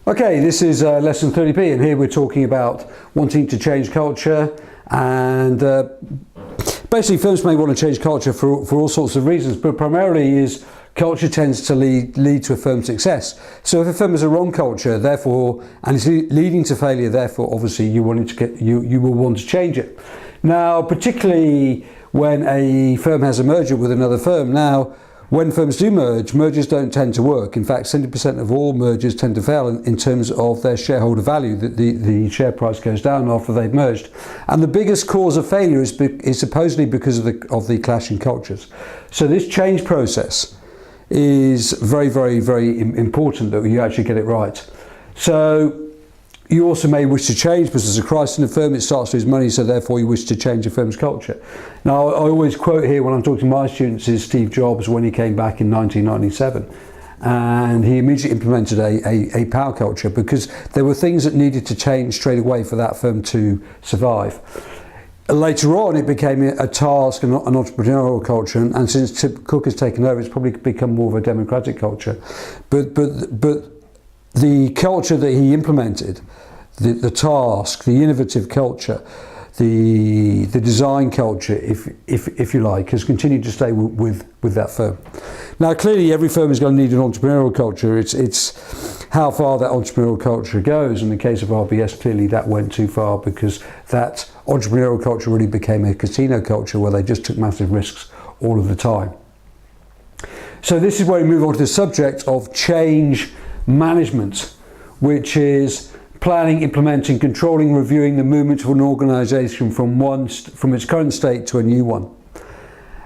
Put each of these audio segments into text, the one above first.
Okay, this is lesson 30p, and here we're talking about wanting to change culture. And basically firms may want to change culture for all sorts of reasons, but primarily is culture tends to lead to a firm's success. So if a firm has a wrong culture, therefore, and it's leading to failure, therefore obviously you will want to change it. Now, particularly when a firm has a merger with another firm. Now, when firms do merge, mergers don't tend to work. In fact, 70% of all mergers tend to fail in terms of their shareholder value. The share price goes down after they've merged. And the biggest cause of failure is supposedly because of the clashing cultures. So this change process is very, very, very important that you actually get it right. So you also may wish to change because there's a crisis in the firm, it starts to lose money, so therefore you wish to change the firm's culture. Now, I always quote here when I'm talking to my students is Steve Jobs when he came back in 1997. And he immediately implemented a power culture because there were things that needed to change straight away for that firm to survive. Later on, it became a task and an entrepreneurial culture, and since Tim Cook has taken over, it's probably become more of a democratic culture. But the culture that he implemented, the task, the innovative culture, the design culture, if you like, has continued to stay with that firm. Now, clearly, every firm is going to need an entrepreneurial culture. It's how far that entrepreneurial culture goes. In the case of RBS, clearly that went too far because that entrepreneurial culture really became a casino culture where they just took massive risks all of the time. So this is where we move on to the subject of change management, which is planning, implementing, controlling, reviewing the movement of an organisation from its current state to a new one.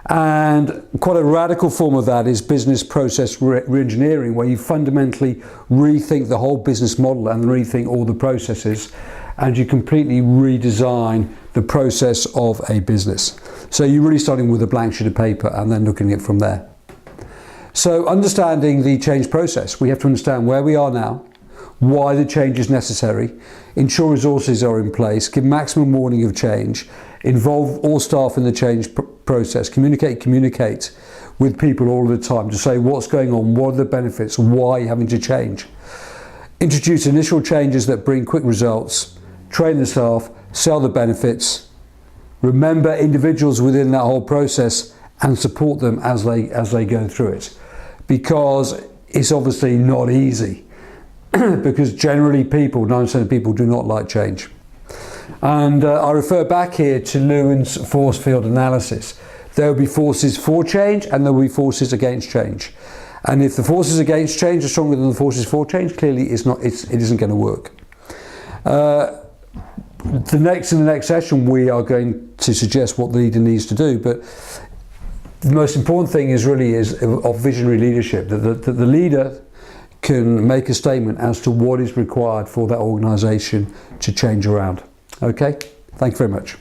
And quite a radical form of that is business process re-engineering, where you fundamentally rethink the whole business model and rethink all the processes, and you completely redesign the process of a business. So you're really starting with a blank sheet of paper and then looking at it from there. So understanding the change process, we have to understand where we are now, why the change is necessary, ensure resources are in place, give maximum warning of change, involve all staff in the change process, communicate with people all the time to say what's going on, what are the benefits, why you're having to change. Introduce initial changes that bring quick results, train the staff, sell the benefits, remember individuals within that whole process and support them as they go through it. Because it's obviously not easy because generally 9% of people do not like change. And I refer back here to Lewin's force field analysis. There will be forces for change and there will be forces against change. And if the forces against change are stronger than the forces for change, clearly it isn't going to work. In the next session we are going to suggest what the leader needs to do, but the most important thing is of visionary leadership, that the leader can make a statement as to what is required for that organisation to change around. Okay, thank you very much.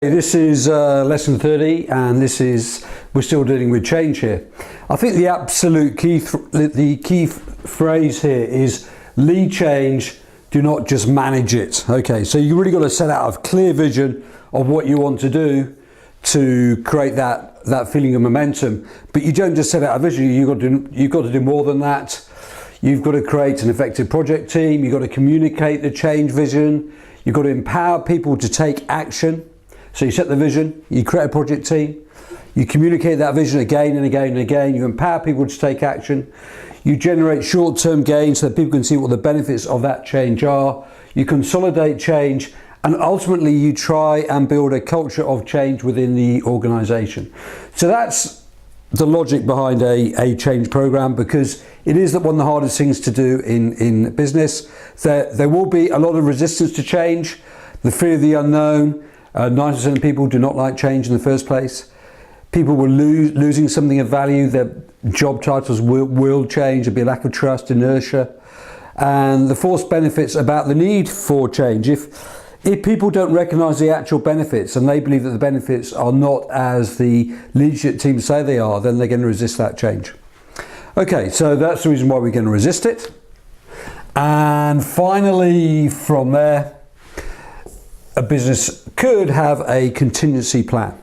This is lesson 30, and we're still dealing with change here. I think the absolute key phrase here is lead change, do not just manage it. Okay, so you really got to set out a clear vision of what you want to do to create that feeling of momentum. But you don't just set out a vision, you've got to do more than that. You've got to create an effective project team, you've got to communicate the change vision, you've got to empower people to take action. So you set the vision, you create a project team, you communicate that vision again and again and again, you empower people to take action, you generate short-term gains so that people can see what the benefits of that change are, you consolidate change, and ultimately you try and build a culture of change within the organisation. So that's the logic behind a change program, because it is one of the hardest things to do in business. There will be a lot of resistance to change, the fear of the unknown. 90% of people do not like change in the first place. People will losing something of value, their job titles will change, there'll be a lack of trust, inertia, and the false benefits about the need for change. If people don't recognise the actual benefits and they believe that the benefits are not as the leadership team say they are, then they're going to resist that change. Okay, so that's the reason why we're going to resist it. And finally, from there, a business could have a contingency plan.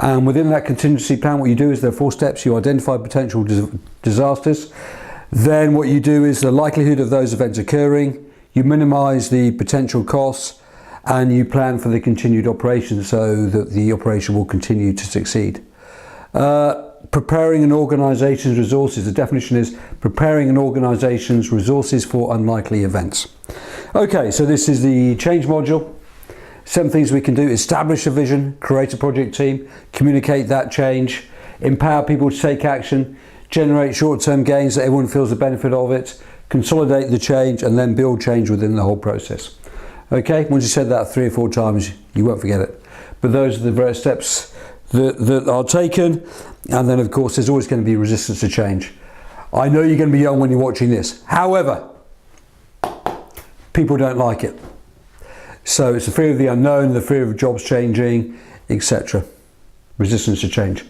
And within that contingency plan, what you do is there are 4 steps. You identify potential disasters. Then what you do is the likelihood of those events occurring. You minimise the potential costs, and you plan for the continued operation so that the operation will continue to succeed. Preparing an organisation's resources. The definition is preparing an organisation's resources for unlikely events. Okay, so this is the change module. 7 things we can do: establish a vision, create a project team, communicate that change, empower people to take action, generate short-term gains that everyone feels the benefit of it, consolidate the change, and then build change within the whole process. Okay, once you said that 3 or 4 times, you won't forget it. But those are the various steps that are taken. And then of course there's always going to be resistance to change. I know you're going to be young when you're watching this. However, people don't like it. So it's the fear of the unknown, the fear of jobs changing, etc. Resistance to change.